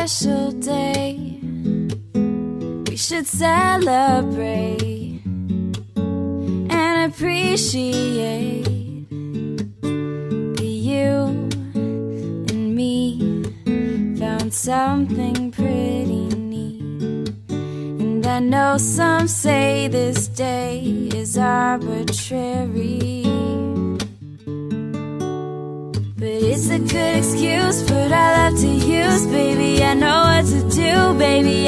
special day. We should celebrate and appreciate that you and me found something pretty neat. And I know some say this day is arbitrary, but it's a good excuse, put our love to use, baby. I know what to do, baby.